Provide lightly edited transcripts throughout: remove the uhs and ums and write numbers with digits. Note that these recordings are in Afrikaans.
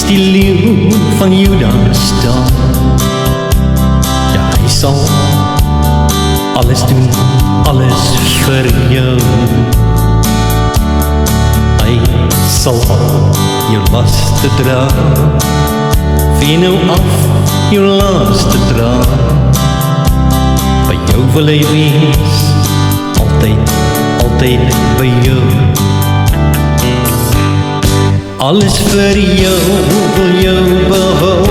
soos die leeuw van Juda staan. Ja, hy sal alles doen, alles vir jou. Hy sal al jou laste dra, vir nou af jou laste dra. By jou wil hy wees, altyd, altyd by jou. Alles vir jou, wil jou behou,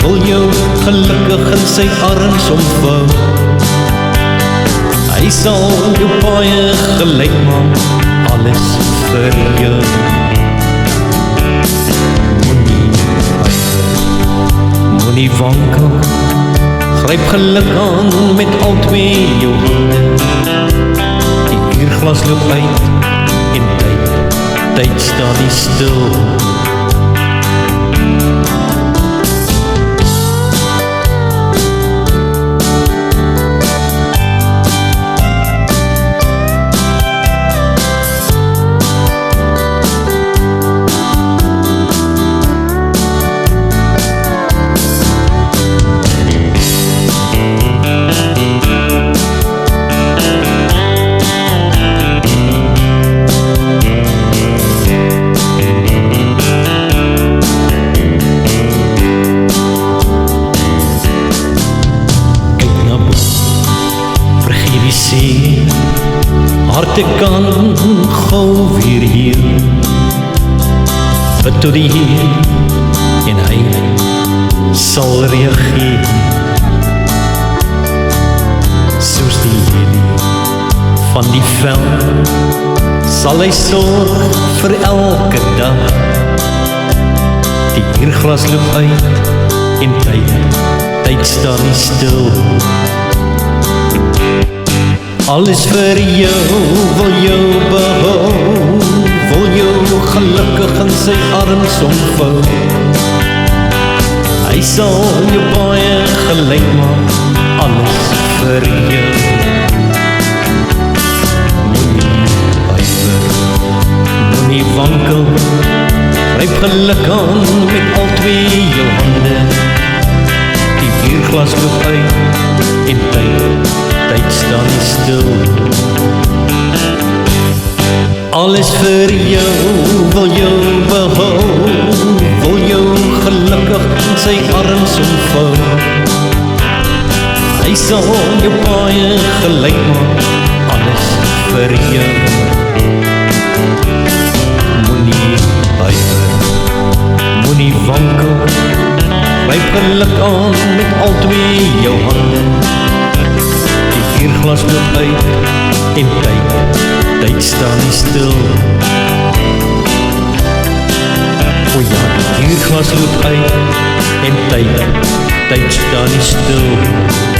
wil jou gelukkig in sy arms omvou. Hy sal jou paie gelyk maak, alles vir jou. Moenie huiwer, moenie wankel, gryp geluk aan met al twee jou hande. Die uurglas loop uit en tyd staan nie stil. Harte kan gauw weer heel, bid tot die Heer en hy sal reageer. Soos die lelie van die veld sal hy sorg vir elke dag. Die uurglas loop uit en tyd staan nie stil. Alles vir jou, wil jou behou, wil jou gelukkig in sy arms omvou. Hy sal jou baie gelyk maak, alles vir jou. Moenie huiwer, moenie wankel, gryp geluk aan met al twee jou hande. Die uurglas loop uit en tyd staan nie stil. Alles vir jou, wil jou behou, wil jou gelukkig in sy arms omvou. Hy sal jou baie gelyk maak, alles vir jou. Moenie huiwer, moenie wankel, gryp geluk aan met al twee jou hande. Uurglas loop uit en tyd staan nie stil. O ja, die uurglas loop uit en tyd staan nie stil.